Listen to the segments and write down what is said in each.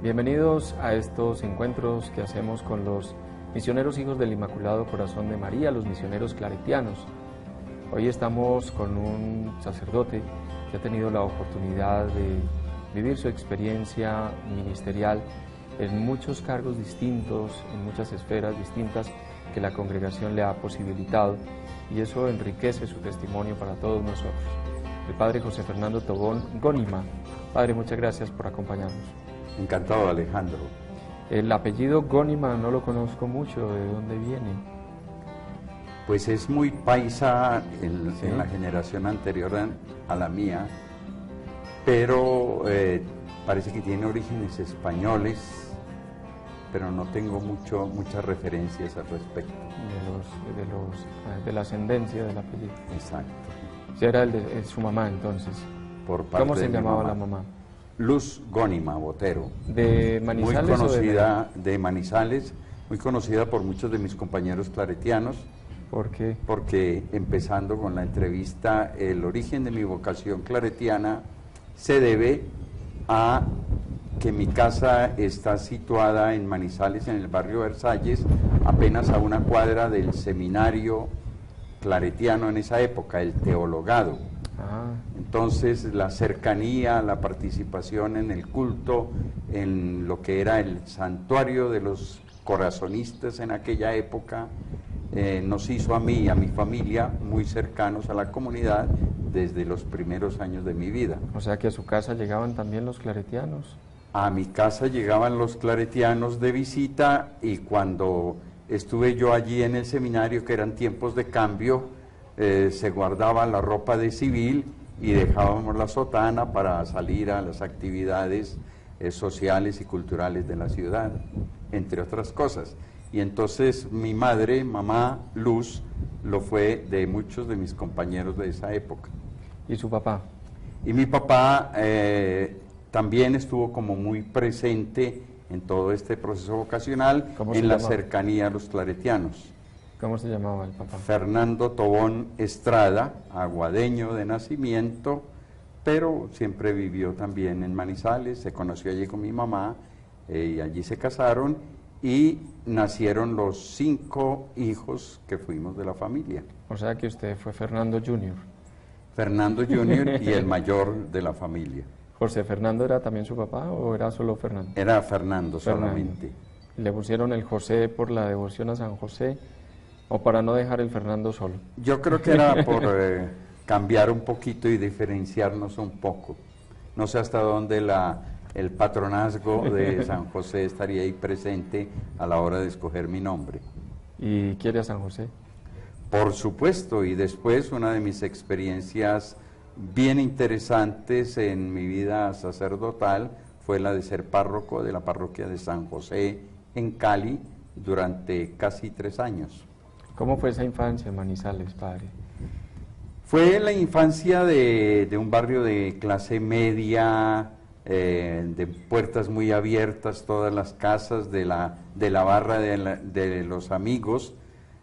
Bienvenidos a estos encuentros que hacemos con los misioneros hijos del Inmaculado Corazón de María, los misioneros claretianos. Hoy estamos con un sacerdote que ha tenido la oportunidad de vivir su experiencia ministerial en muchos cargos distintos, en muchas esferas distintas que la congregación le ha posibilitado, y eso enriquece su testimonio para todos nosotros. El Padre José Fernando Tobón Gónima. Padre, muchas gracias por acompañarnos. Encantado, Alejandro. El apellido Gónima no lo conozco mucho, ¿de dónde viene? Pues es muy paisa en ¿Sí? la generación anterior a la mía, pero parece que tiene orígenes españoles, pero no tengo muchas referencias al respecto. De la ascendencia del apellido. Exacto. Si era el de su mamá, entonces. Por parte ¿Cómo se de mi llamaba mamá. la mamá? Luz Gónima Botero. ¿De Manizales? Muy conocida, de Manizales, muy conocida por muchos de mis compañeros claretianos. ¿Por qué? Porque empezando con la entrevista, el origen de mi vocación claretiana se debe a que mi casa está situada en Manizales, en el barrio Versalles, apenas a una cuadra del seminario claretiano en esa época, el Teologado. Entonces la cercanía, la participación en el culto, en lo que era el santuario de los corazonistas en aquella época, nos hizo a mí y a mi familia muy cercanos a la comunidad desde los primeros años de mi vida. O sea que a su casa llegaban también los claretianos. A mi casa llegaban los claretianos de visita, y cuando estuve yo allí en el seminario, que eran tiempos de cambio, se guardaba la ropa de civil y dejábamos la sotana para salir a las actividades sociales y culturales de la ciudad, entre otras cosas. Y entonces mi madre, mamá Luz, lo fue de muchos de mis compañeros de esa época. ¿Y su papá? Y mi papá también estuvo como muy presente en todo este proceso vocacional, en la cercanía a los claretianos. ¿Cómo se llamaba el papá? Fernando Tobón Estrada, aguadeño de nacimiento, pero siempre vivió también en Manizales, se conoció allí con mi mamá, y allí se casaron, y nacieron los 5 hijos que fuimos de la familia. O sea que usted fue Fernando Junior. Fernando Junior y el mayor de la familia. ¿José Fernando era también su papá o era solo Fernando? Era Fernando solamente. ¿Le pusieron el José por la devoción a San José o para no dejar el Fernando solo? Yo creo que era por cambiar un poquito y diferenciarnos un poco. No sé hasta dónde el patronazgo de San José estaría ahí presente a la hora de escoger mi nombre. ¿Y quiere a San José? Por supuesto, y después una de mis experiencias bien interesantes en mi vida sacerdotal fue la de ser párroco de la parroquia de San José en Cali durante casi 3 años. ¿Cómo fue esa infancia en Manizales, padre? Fue la infancia de un barrio de clase media, de puertas muy abiertas, todas las casas, de la barra de los amigos,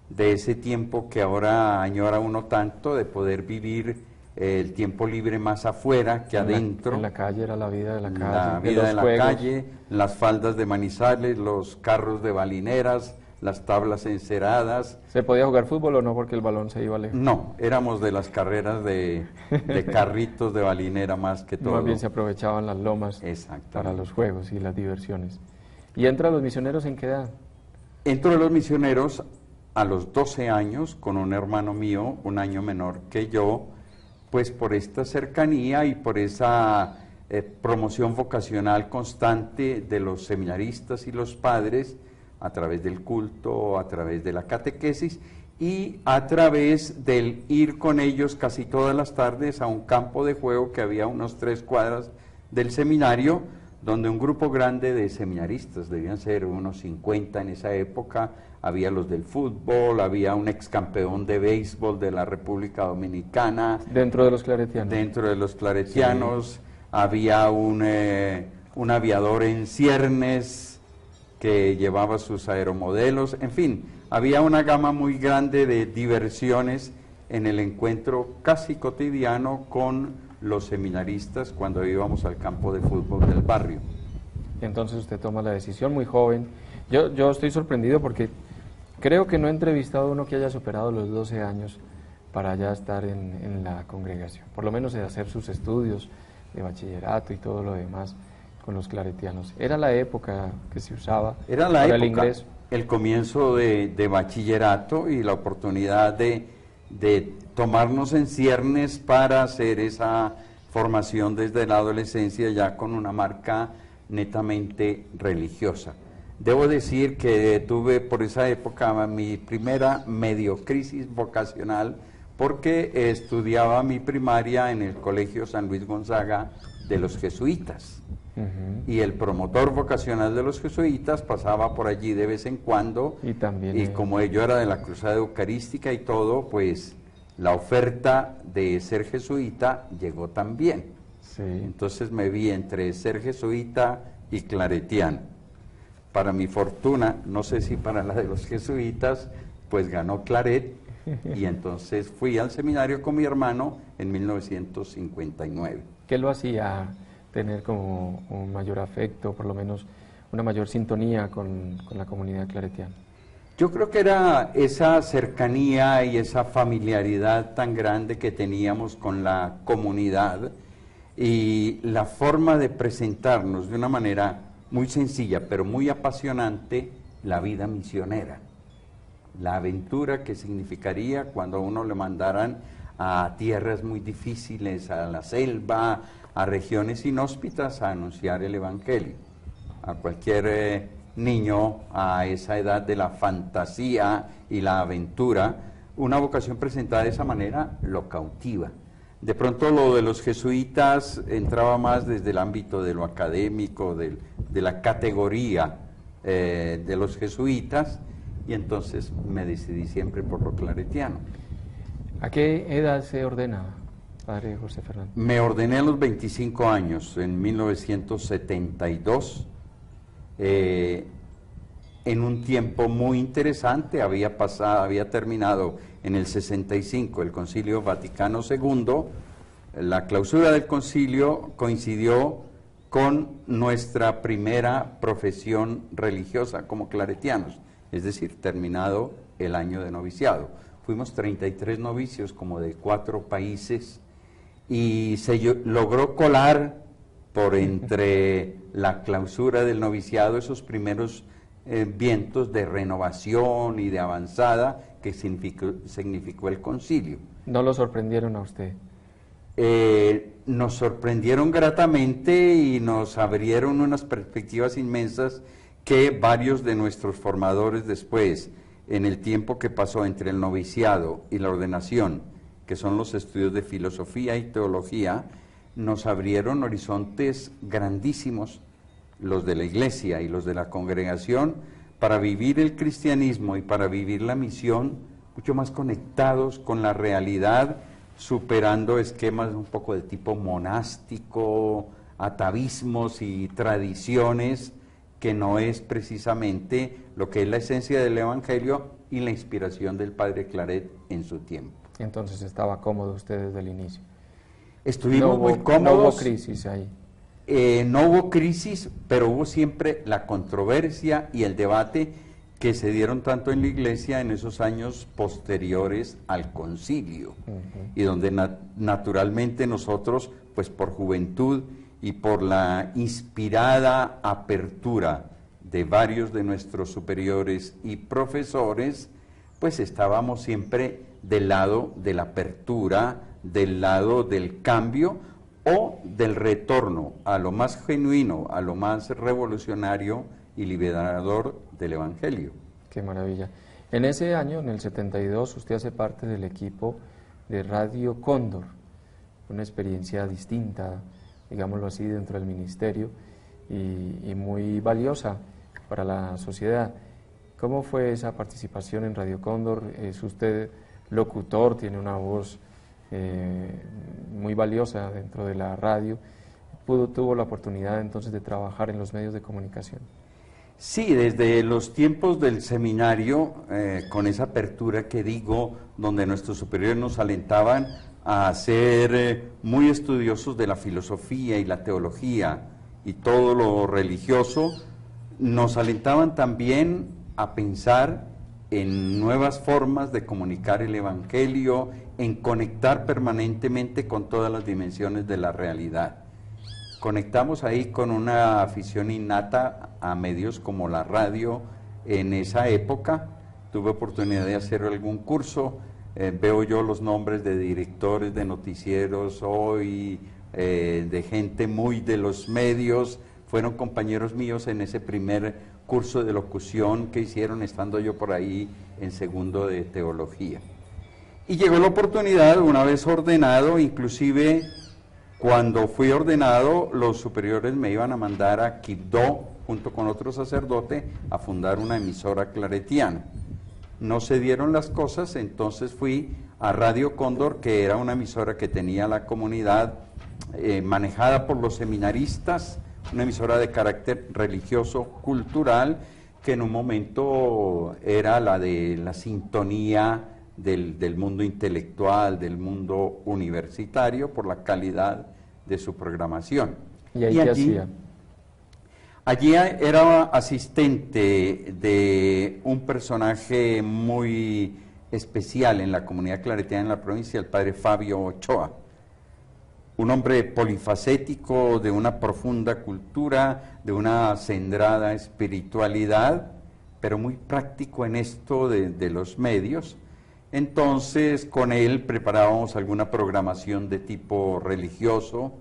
de ese tiempo que ahora añora uno tanto, de poder vivir el tiempo libre más afuera que adentro. En la calle era la vida de la calle. La vida de la calle, las faldas de Manizales, los carros de balineras, las tablas enceradas. ¿Se podía jugar fútbol o no porque el balón se iba lejos? No, éramos de las carreras de carritos de balinera más que todo. Más bien se aprovechaban las lomas para los juegos y las diversiones. ¿Y entra los misioneros en qué edad? Entro de los misioneros a los 12 años con un hermano mío, un año menor que yo, pues por esta cercanía y por esa promoción vocacional constante de los seminaristas y los padres, a través del culto, a través de la catequesis y a través del ir con ellos casi todas las tardes a un campo de juego que había unos 3 cuadras del seminario, donde un grupo grande de seminaristas, debían ser unos 50 en esa época, había los del fútbol, había un ex campeón de béisbol de la República Dominicana. ¿Dentro de los claretianos? Dentro de los claretianos, sí. Había un aviador en ciernes que llevaba sus aeromodelos, en fin, había una gama muy grande de diversiones en el encuentro casi cotidiano con los seminaristas cuando íbamos al campo de fútbol del barrio. Entonces usted toma la decisión muy joven. Yo estoy sorprendido porque creo que no he entrevistado a uno que haya superado los 12 años para ya estar en la congregación, por lo menos de hacer sus estudios de bachillerato y todo lo demás con los claretianos. Era la época que se usaba Era la para época, el ingreso. el comienzo de bachillerato y la oportunidad de tomarnos en ciernes para hacer esa formación desde la adolescencia ya con una marca netamente religiosa. Debo decir que tuve por esa época mi primera medio crisis vocacional porque estudiaba mi primaria en el Colegio San Luis Gonzaga de los Jesuitas. Y el promotor vocacional de los jesuitas pasaba por allí de vez en cuando y como yo era de la Cruzada Eucarística y todo, pues la oferta de ser jesuita llegó también. Sí. Entonces me vi entre ser jesuita y claretiano. Para mi fortuna, no sé si para la de los jesuitas, pues ganó Claret y entonces fui al seminario con mi hermano en 1959. ¿Qué lo hacía tener como un mayor afecto, por lo menos una mayor sintonía con la comunidad claretiana? Yo creo que era esa cercanía y esa familiaridad tan grande que teníamos con la comunidad y la forma de presentarnos de una manera muy sencilla, pero muy apasionante, la vida misionera. La aventura que significaría cuando a uno le mandaran a tierras muy difíciles, a la selva, a regiones inhóspitas a anunciar el Evangelio. A cualquier niño a esa edad de la fantasía y la aventura, una vocación presentada de esa manera lo cautiva. De pronto lo de los jesuitas entraba más desde el ámbito de lo académico, de la categoría de los jesuitas, y entonces me decidí siempre por lo claretiano. ¿A qué edad se ordenaba, padre José Fernando? Me ordené a los 25 años, en 1972, en un tiempo muy interesante. Había terminado en el 65 el Concilio Vaticano II. La clausura del concilio coincidió con nuestra primera profesión religiosa como claretianos, es decir, terminado el año de noviciado. Fuimos 33 novicios como de 4 países y se logró colar por entre la clausura del noviciado esos primeros vientos de renovación y de avanzada que significó el concilio. ¿No lo sorprendieron a usted? Nos sorprendieron gratamente y nos abrieron unas perspectivas inmensas que varios de nuestros formadores después, en el tiempo que pasó entre el noviciado y la ordenación, que son los estudios de filosofía y teología, nos abrieron horizontes grandísimos, los de la iglesia y los de la congregación, para vivir el cristianismo y para vivir la misión mucho más conectados con la realidad, superando esquemas un poco de tipo monástico, atavismos y tradiciones, que no es precisamente lo que es la esencia del Evangelio y la inspiración del Padre Claret en su tiempo. Entonces estaba cómodo usted desde el inicio. Estuvimos muy cómodos. No hubo crisis ahí. No hubo crisis, pero hubo siempre la controversia y el debate que se dieron tanto en la iglesia en esos años posteriores al concilio, y donde naturalmente nosotros, pues por juventud y por la inspirada apertura de varios de nuestros superiores y profesores, pues estábamos siempre del lado de la apertura, del lado del cambio o del retorno a lo más genuino, a lo más revolucionario y liberador del Evangelio. Qué maravilla. En ese año, en el 72, usted hace parte del equipo de Radio Cóndor, una experiencia distinta, digámoslo así, dentro del ministerio y muy valiosa para la sociedad. ¿Cómo fue esa participación en Radio Cóndor? Es usted locutor, tiene una voz muy valiosa dentro de la radio. Tuvo la oportunidad entonces de trabajar en los medios de comunicación. Sí, desde los tiempos del seminario, con esa apertura que digo, donde nuestros superiores nos alentaban a ser muy estudiosos de la filosofía y la teología y todo lo religioso, nos alentaban también a pensar en nuevas formas de comunicar el Evangelio, en conectar permanentemente con todas las dimensiones de la realidad. Conectamos ahí con una afición innata a medios como la radio en esa época. Tuve oportunidad de hacer algún curso, veo yo los nombres de directores de noticieros hoy, de gente muy de los medios, fueron compañeros míos en ese primer curso de locución que hicieron estando yo por ahí en segundo de teología. Y llegó la oportunidad, una vez ordenado, inclusive cuando fui ordenado, los superiores me iban a mandar a Quibdó, junto con otro sacerdote, a fundar una emisora claretiana. No se dieron las cosas, entonces fui a Radio Cóndor, que era una emisora que tenía la comunidad manejada por los seminaristas, una emisora de carácter religioso, cultural, que en un momento era la de la sintonía del mundo intelectual, del mundo universitario, por la calidad de su programación. ¿Y ahí qué hacía? Allí era asistente de un personaje muy especial en la comunidad claretiana en la provincia, el padre Fabio Ochoa. Un hombre polifacético, de una profunda cultura, de una acendrada espiritualidad, pero muy práctico en esto de los medios. Entonces, con él preparábamos alguna programación de tipo religioso,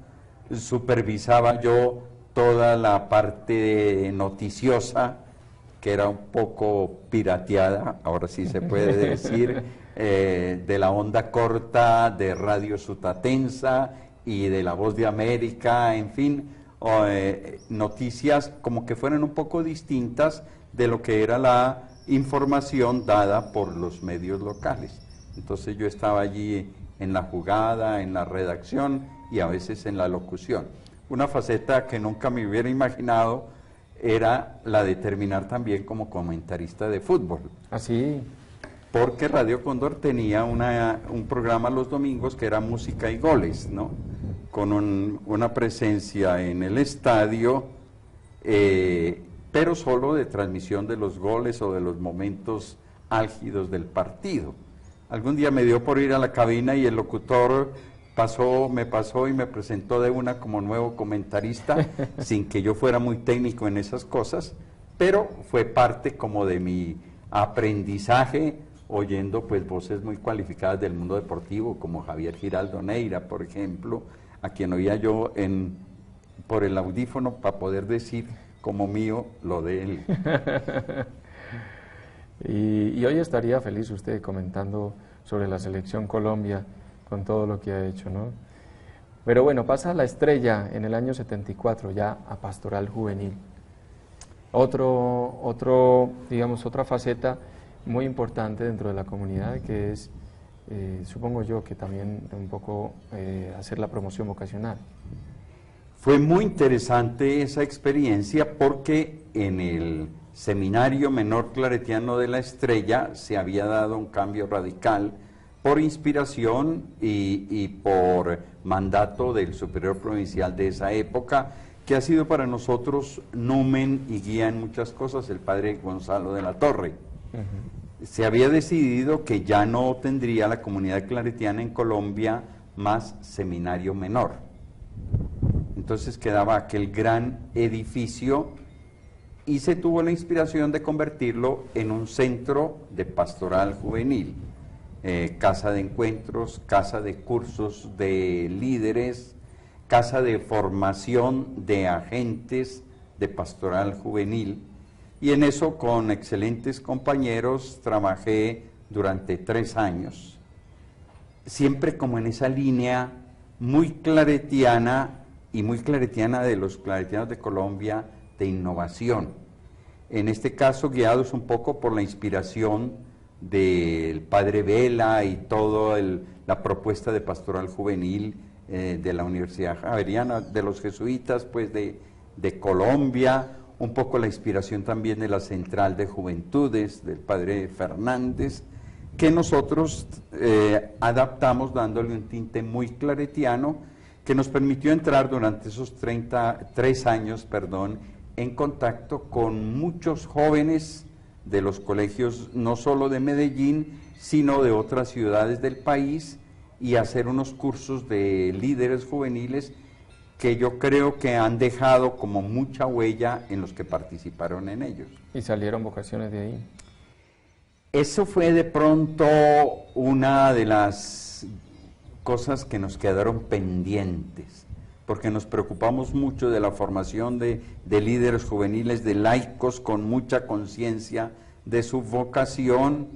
supervisaba yo toda la parte noticiosa, que era un poco pirateada, ahora sí se puede decir, de la onda corta, de Radio Sutatensa y de La Voz de América, en fin, noticias como que fueran un poco distintas de lo que era la información dada por los medios locales. Entonces yo estaba allí en la jugada, en la redacción y a veces en la locución. Una faceta que nunca me hubiera imaginado era la de terminar también como comentarista de fútbol. ¿Así? Porque Radio Cóndor tenía un programa los domingos que era música y goles, ¿no? Con una presencia en el estadio, pero solo de transmisión de los goles o de los momentos álgidos del partido. Algún día me dio por ir a la cabina y el locutor me pasó y me presentó de una como nuevo comentarista, sin que yo fuera muy técnico en esas cosas, pero fue parte como de mi aprendizaje, oyendo pues voces muy cualificadas del mundo deportivo, como Javier Giraldo Neira, por ejemplo, a quien oía yo por el audífono para poder decir como mío lo de él. Y hoy estaría feliz usted comentando sobre la selección Colombia con todo lo que ha hecho, ¿no? Pero bueno, pasa a La Estrella en el año 74 ya a Pastoral Juvenil. Digamos, otra faceta muy importante dentro de la comunidad que es, supongo yo, que también un poco hacer la promoción vocacional. Fue muy interesante esa experiencia porque en el Seminario Menor Claretiano de La Estrella se había dado un cambio radical por inspiración y por mandato del superior provincial de esa época, que ha sido para nosotros numen y guía en muchas cosas, el padre Gonzalo de la Torre. Se había decidido que ya no tendría la comunidad claretiana en Colombia más seminario menor. Entonces quedaba aquel gran edificio y se tuvo la inspiración de convertirlo en un centro de pastoral juvenil, casa de encuentros, casa de cursos de líderes, casa de formación de agentes de pastoral juvenil, y en eso con excelentes compañeros trabajé durante 3 años, siempre como en esa línea muy claretiana y muy claretiana de los claretianos de Colombia, de innovación. En este caso guiados un poco por la inspiración del padre Vela y toda la propuesta de pastoral juvenil de la Universidad Javeriana, de los jesuitas pues de Colombia, un poco la inspiración también de la Central de Juventudes del padre Fernández, que nosotros adaptamos dándole un tinte muy claretiano que nos permitió entrar durante esos 3 años, en contacto con muchos jóvenes de los colegios, no solo de Medellín, sino de otras ciudades del país, y hacer unos cursos de líderes juveniles que yo creo que han dejado como mucha huella en los que participaron en ellos. ¿Y salieron vocaciones de ahí? Eso fue de pronto una de las cosas que nos quedaron pendientes, porque nos preocupamos mucho de la formación de líderes juveniles, de laicos con mucha conciencia de su vocación,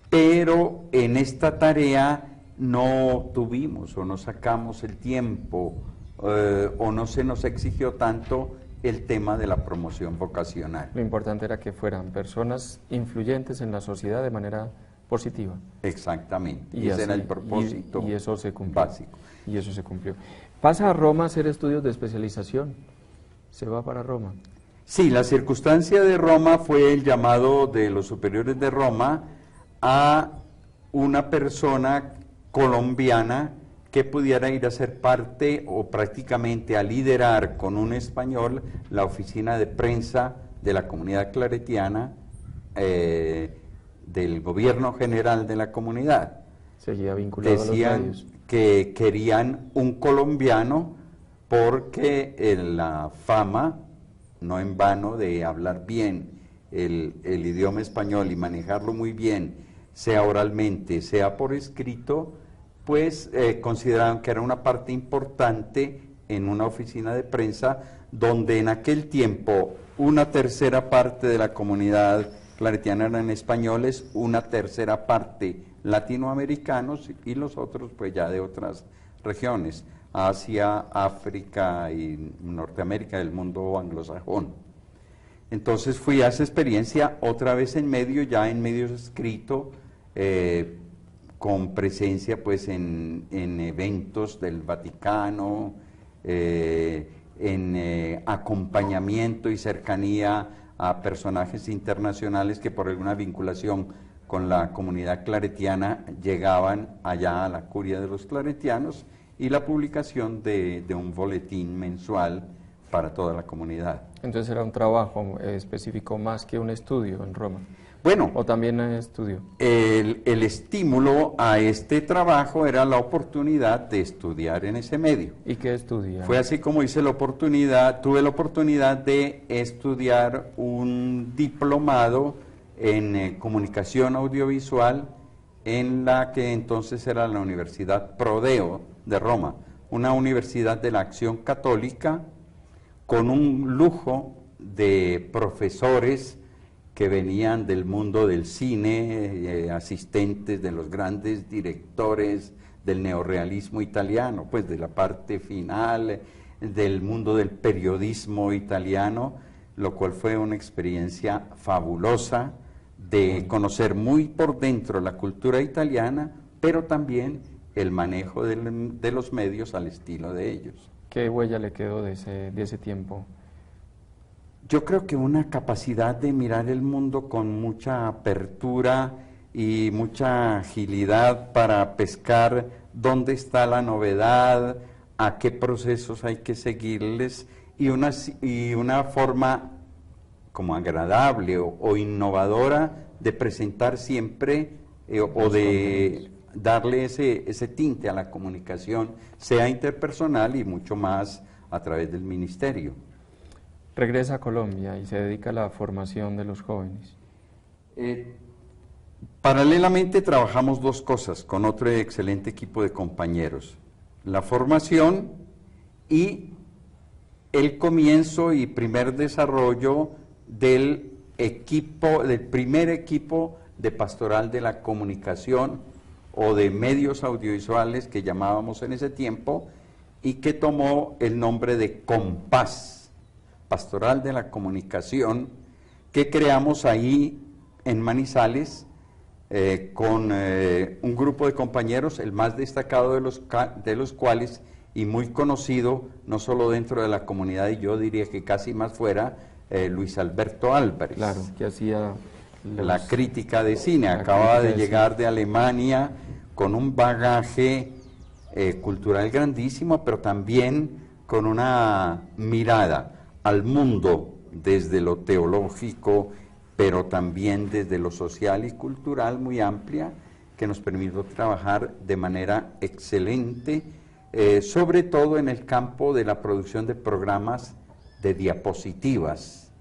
pero en esta tarea no tuvimos o no sacamos el tiempo o no se nos exigió tanto el tema de la promoción vocacional. Lo importante era que fueran personas influyentes en la sociedad de manera positiva. Exactamente, y ese era el propósito y eso se cumplió, básico. Y eso se cumplió. ¿Pasa a Roma a hacer estudios de especialización? ¿Se va para Roma? Sí, la circunstancia de Roma fue el llamado de los superiores de Roma a una persona colombiana que pudiera ir a ser parte o prácticamente a liderar con un español la oficina de prensa de la comunidad claretiana, del gobierno general de la comunidad. Seguía vinculado a los medios. Que querían un colombiano porque la fama, no en vano, de hablar bien el idioma español y manejarlo muy bien, sea oralmente, sea por escrito, pues consideraron que era una parte importante en una oficina de prensa donde en aquel tiempo una tercera parte de la comunidad claretiana eran españoles, una tercera parte latinoamericanos y los otros pues ya de otras regiones, Asia, África y Norteamérica, del mundo anglosajón. Entonces fui a esa experiencia otra vez en medio, ya en medios escrito, con presencia pues en eventos del Vaticano, en acompañamiento y cercanía a personajes internacionales que por alguna vinculación con la comunidad claretiana llegaban allá a la curia de los claretianos, y la publicación de un boletín mensual para toda la comunidad. Entonces era un trabajo específico más que un estudio en Roma. Bueno, ¿O también estudio? El estímulo a este trabajo era la oportunidad de estudiar en ese medio. ¿Y qué estudia? Fue así como tuve la oportunidad de estudiar un diplomado en comunicación audiovisual en la que entonces era la Universidad Prodeo de Roma, una universidad de la Acción Católica con un lujo de profesores que venían del mundo del cine, asistentes de los grandes directores del neorrealismo italiano, pues de la parte final del mundo del periodismo italiano, lo cual fue una experiencia fabulosa de conocer muy por dentro la cultura italiana, pero también el manejo de los medios al estilo de ellos. ¿Qué huella le quedó de ese tiempo? Yo creo que una capacidad de mirar el mundo con mucha apertura y mucha agilidad para pescar dónde está la novedad, a qué procesos hay que seguirles, y una forma como agradable o innovadora de presentar siempre o de darle ese tinte a la comunicación, sea interpersonal y mucho más a través del ministerio. Regresa a Colombia y se dedica a la formación de los jóvenes. Paralelamente trabajamos dos cosas con otro excelente equipo de compañeros: la formación y el comienzo y primer desarrollo del primer equipo de pastoral de la comunicación o de medios audiovisuales que llamábamos en ese tiempo, y que tomó el nombre de Compás, Pastoral de la Comunicación, que creamos ahí en Manizales con un grupo de compañeros, el más destacado de los cuales y muy conocido, no solo dentro de la comunidad, y yo diría que casi más fuera, Luis Alberto Álvarez. Claro, que hacía la crítica de cine, acababa de llegar de Alemania con un bagaje cultural grandísimo, pero también con una mirada al mundo desde lo teológico, pero también desde lo social y cultural muy amplia, que nos permitió trabajar de manera excelente, sobre todo en el campo de la producción de programas de diapositivas,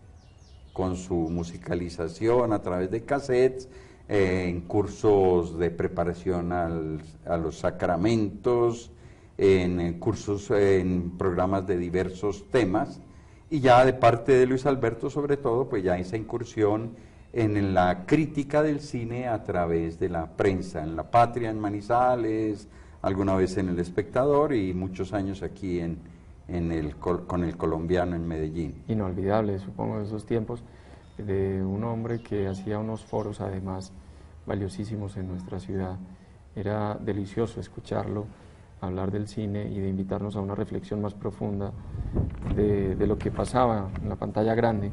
con su musicalización a través de cassettes, en cursos de preparación a los sacramentos, en cursos, en programas de diversos temas, y ya de parte de Luis Alberto, sobre todo, pues ya esa incursión en la crítica del cine a través de la prensa, en La Patria, en Manizales, alguna vez en El Espectador y muchos años aquí con El Colombiano en Medellín. Inolvidable, supongo, esos tiempos de un hombre que hacía unos foros además valiosísimos en nuestra ciudad. Era delicioso escucharlo hablar del cine y de invitarnos a una reflexión más profunda de lo que pasaba en la pantalla grande.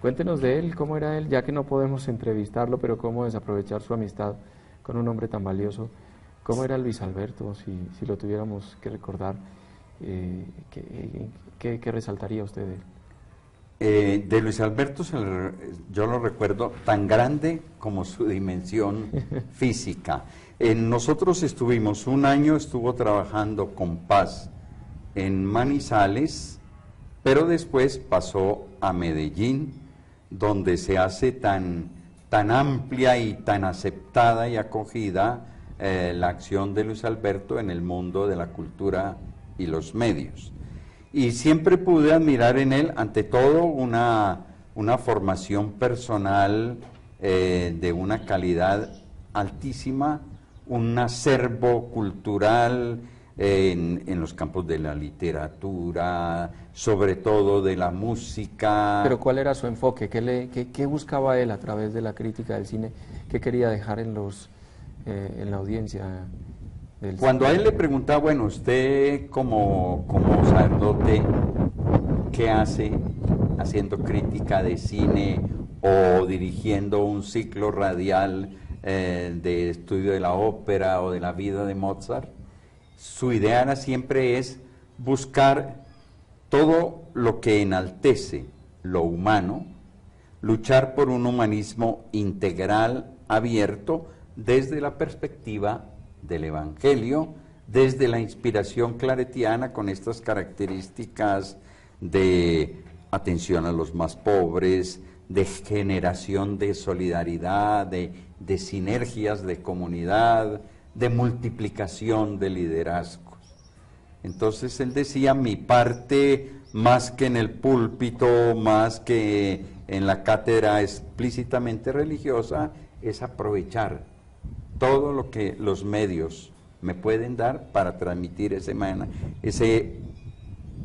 Cuéntenos de él, cómo era él, ya que no podemos entrevistarlo, pero cómo desaprovechar su amistad con un hombre tan valioso. ¿Cómo era Luis Alberto, si lo tuviéramos que recordar? ¿Qué resaltaría usted de él? De Luis Alberto yo lo recuerdo tan grande como su dimensión física. Nosotros estuvimos, un año estuvo trabajando con Paz en Manizales, pero después pasó a Medellín, donde se hace tan amplia y tan aceptada y acogida la acción de Luis Alberto en el mundo de la cultura y los medios. Y siempre pude admirar en él, ante todo, una formación personal de una calidad altísima, un acervo cultural en los campos de la literatura, sobre todo de la música. Pero ¿cuál era su enfoque? ¿Qué buscaba él a través de la crítica del cine? ¿Qué quería dejar en la audiencia del Cuando cine? a él le preguntaba, bueno, usted como sacerdote, ¿qué hace haciendo crítica de cine o dirigiendo un ciclo radial de estudio de la ópera o de la vida de Mozart? Su idea siempre es buscar todo lo que enaltece lo humano, luchar por un humanismo integral, abierto, desde la perspectiva del Evangelio, desde la inspiración claretiana con estas características de atención a los más pobres, de generación de solidaridad, de sinergias de comunidad, de multiplicación de liderazgos. Entonces él decía, mi parte, más que en el púlpito, más que en la cátedra explícitamente religiosa, es aprovechar todo lo que los medios me pueden dar para transmitir ese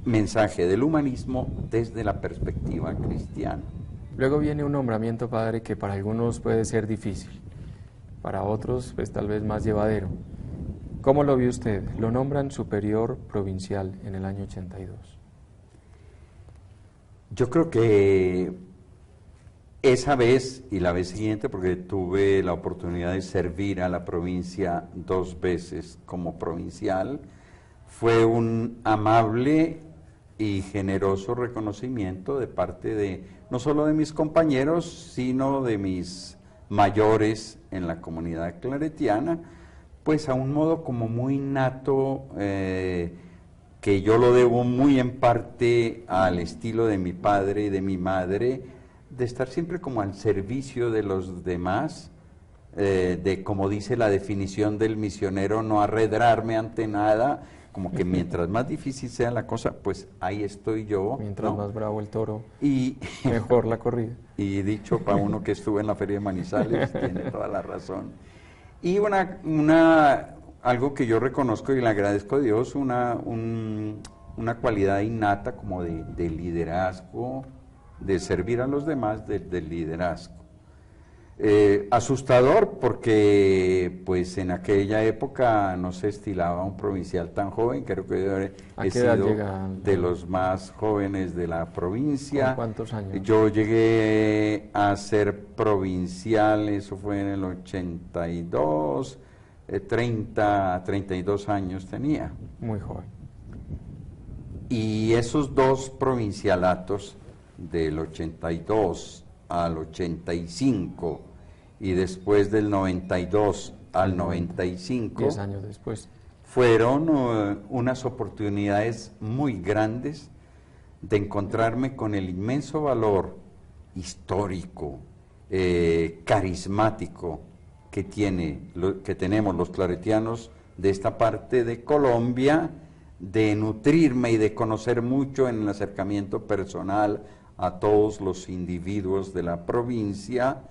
mensaje del humanismo desde la perspectiva cristiana. Luego viene un nombramiento, padre, que para algunos puede ser difícil, para otros pues tal vez más llevadero. ¿Cómo lo vio usted? Lo nombran superior provincial en el año 82. Yo creo que esa vez y la vez siguiente, porque tuve la oportunidad de servir a la provincia 2 veces como provincial, fue un amable y generoso reconocimiento de parte de, no solo de mis compañeros, sino de mis mayores en la comunidad claretiana, pues a un modo como muy nato, que yo lo debo muy en parte al estilo de mi padre y de mi madre, de estar siempre como al servicio de los demás, de, como dice la definición del misionero, no arredrarme ante nada, como que mientras más difícil sea la cosa, pues ahí estoy yo. Mientras ¿no? más bravo el toro, y mejor la corrida. Y dicho para uno que estuvo en la Feria de Manizales, tiene toda la razón. Y algo que yo reconozco y le agradezco a Dios, una cualidad innata como de liderazgo, de servir a los demás, del liderazgo. Asustador porque pues en aquella época no se estilaba un provincial tan joven, creo que he sido de los más jóvenes de la provincia. ¿Con cuántos años? Yo llegué a ser provincial, eso fue en el 82, 30, 32 años tenía. Muy joven. Y esos dos provincialatos, del 82 al 85 y después del 92 al 95, 10 años después, fueron unas oportunidades muy grandes de encontrarme con el inmenso valor histórico, carismático que tenemos los claretianos de esta parte de Colombia, de nutrirme y de conocer mucho en el acercamiento personal a todos los individuos de la provincia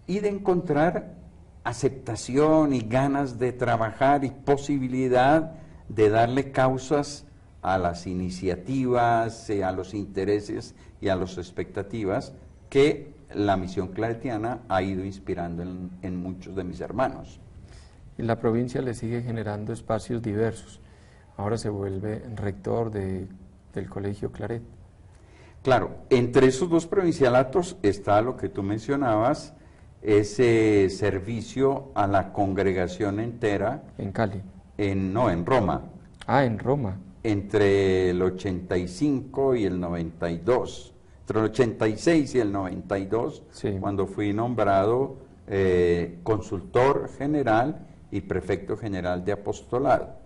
y de encontrar aceptación y ganas de trabajar y posibilidad de darle causas a las iniciativas, a los intereses y a las expectativas que la misión claretiana ha ido inspirando en muchos de mis hermanos. Y la provincia le sigue generando espacios diversos. Ahora se vuelve rector del Colegio Claret. Claro, entre esos dos provincialatos está lo que tú mencionabas, ese servicio a la congregación entera. ¿En Cali? No, en Roma. Ah, en Roma. Entre el 85 y el 92. Entre el 86 y el 92, sí, cuando fui nombrado consultor general y prefecto general de apostolado.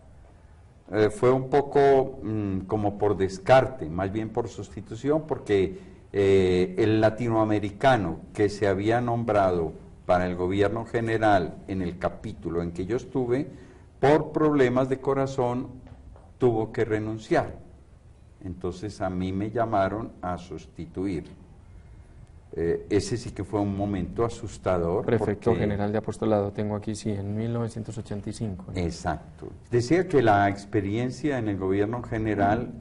Fue un poco como por descarte, más bien por sustitución, porque el latinoamericano que se había nombrado para el gobierno general en el capítulo en que yo estuve, por problemas de corazón, tuvo que renunciar. Entonces a mí me llamaron a sustituir. Ese sí que fue un momento asustador. Prefecto general de apostolado, tengo aquí, sí, en 1985. ¿no? Exacto. Decía que la experiencia en el gobierno general,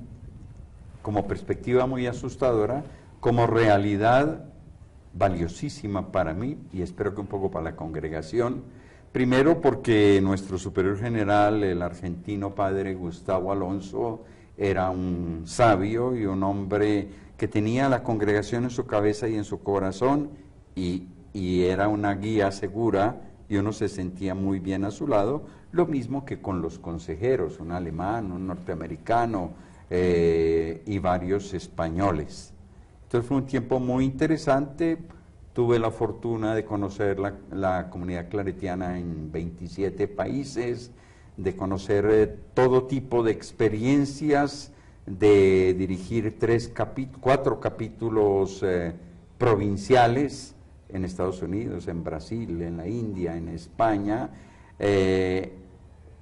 como perspectiva muy asustadora, como realidad valiosísima para mí, y espero que un poco para la congregación. Primero porque nuestro superior general, el argentino padre Gustavo Alonso, era un sabio y un hombre que tenía la congregación en su cabeza y en su corazón, y era una guía segura, y uno se sentía muy bien a su lado, lo mismo que con los consejeros, un alemán, un norteamericano y varios españoles. Entonces fue un tiempo muy interesante. Tuve la fortuna de conocer la comunidad claretiana en 27 países, de conocer todo tipo de experiencias, de dirigir 4 capítulos provinciales en Estados Unidos, en Brasil, en la India, en España.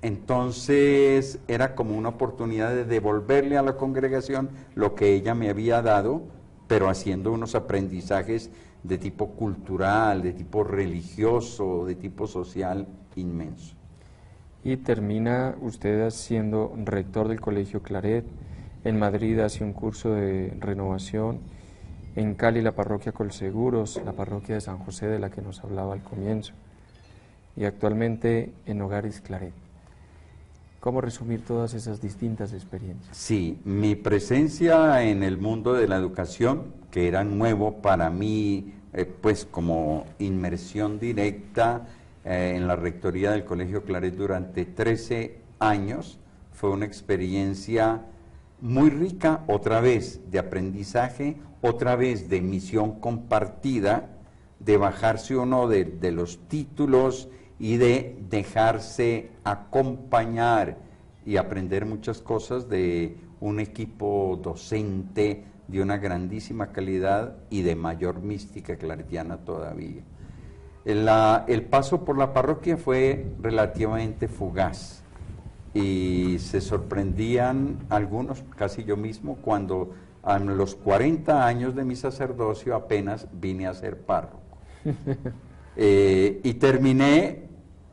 Entonces era como una oportunidad de devolverle a la congregación lo que ella me había dado, pero haciendo unos aprendizajes de tipo cultural, de tipo religioso, de tipo social inmenso. Y termina usted siendo rector del Colegio Claret. En Madrid hace un curso de renovación. En Cali la parroquia Colseguros, la parroquia de San José de la que nos hablaba al comienzo. Y actualmente en Hogares Claret. ¿Cómo resumir todas esas distintas experiencias? Sí, mi presencia en el mundo de la educación, que era nuevo para mí, pues como inmersión directa en la rectoría del Colegio Claret durante 13 años, fue una experiencia muy rica, otra vez de aprendizaje, otra vez de misión compartida, de bajarse uno de los títulos y de dejarse acompañar y aprender muchas cosas de un equipo docente de una grandísima calidad y de mayor mística claretiana todavía. El paso por la parroquia fue relativamente fugaz y se sorprendían algunos, casi yo mismo, cuando a los 40 años de mi sacerdocio apenas vine a ser párroco. Y terminé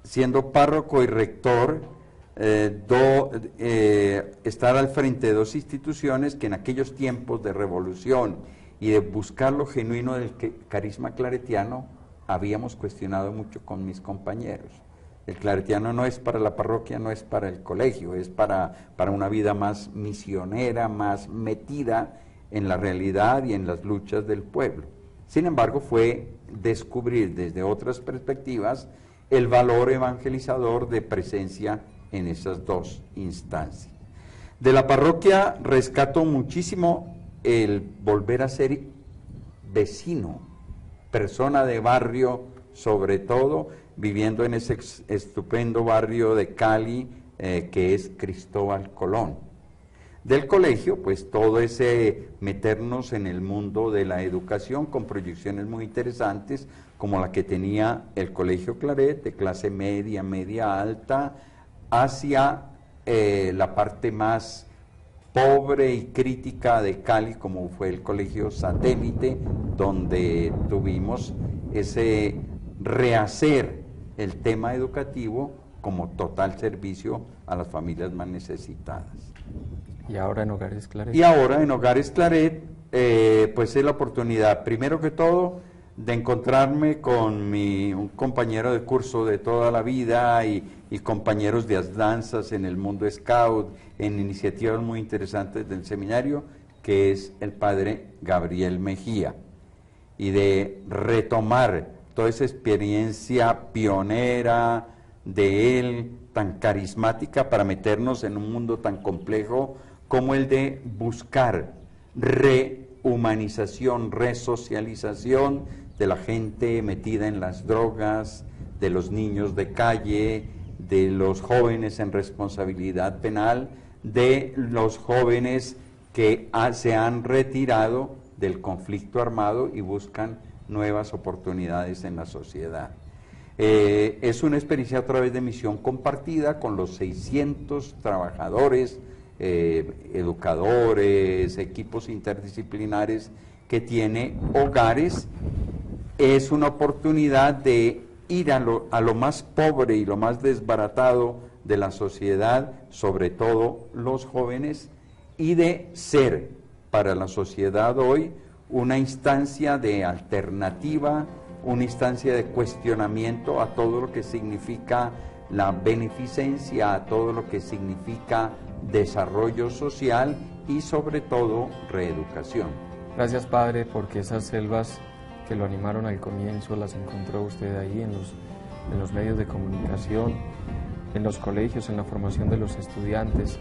siendo párroco y rector, estar al frente de 2 instituciones que en aquellos tiempos de revolución y de buscar lo genuino del carisma claretiano habíamos cuestionado mucho con mis compañeros. El claretiano no es para la parroquia, no es para el colegio, es para una vida más misionera, más metida en la realidad y en las luchas del pueblo. Sin embargo, fue descubrir desde otras perspectivas el valor evangelizador de presencia en esas dos instancias. De la parroquia rescato muchísimo el volver a ser vecino, persona de barrio, sobre todo viviendo en ese estupendo barrio de Cali que es Cristóbal Colón. Del colegio, pues todo ese meternos en el mundo de la educación con proyecciones muy interesantes, como la que tenía el Colegio Claret, de clase media, media alta, hacia la parte más pobre y crítica de Cali, como fue el Colegio Satélite, donde tuvimos ese rehacer el tema educativo como total servicio a las familias más necesitadas. Y ahora en Hogares Claret. Y ahora en Hogares Claret, pues es la oportunidad, primero que todo, de encontrarme con un compañero de curso de toda la vida y compañeros de danzas en el mundo scout, en iniciativas muy interesantes del seminario, que es el padre Gabriel Mejía, y de retomar toda esa experiencia pionera de él, tan carismática, para meternos en un mundo tan complejo como el de buscar rehumanización, resocialización de la gente metida en las drogas, de los niños de calle, de los jóvenes en responsabilidad penal, de los jóvenes que se han retirado del conflicto armado y buscan nuevas oportunidades en la sociedad. Es una experiencia a través de misión compartida con los 600 trabajadores, educadores, equipos interdisciplinares que tiene Hogares. Es una oportunidad de ir a lo más pobre y lo más desbaratado de la sociedad, sobre todo los jóvenes, y de ser para la sociedad hoy una instancia de alternativa, una instancia de cuestionamiento a todo lo que significa la beneficencia, a todo lo que significa desarrollo social y sobre todo reeducación. Gracias, Padre, porque esas selvas que lo animaron al comienzo las encontró usted ahí en los medios de comunicación, en los colegios, en la formación de los estudiantes,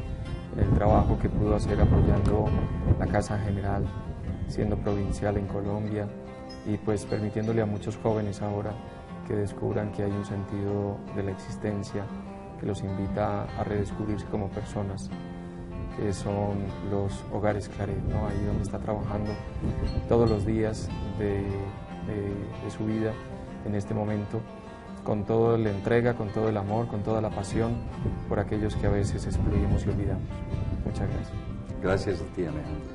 en el trabajo que pudo hacer apoyando la Casa General, siendo provincial en Colombia, y pues permitiéndole a muchos jóvenes ahora que descubran que hay un sentido de la existencia que los invita a redescubrirse como personas, que son los Hogares Claret, ¿no? Ahí donde está trabajando todos los días de su vida en este momento, con toda la entrega, con todo el amor, con toda la pasión por aquellos que a veces excluimos y olvidamos. Muchas gracias. Gracias a ti, Alejandro.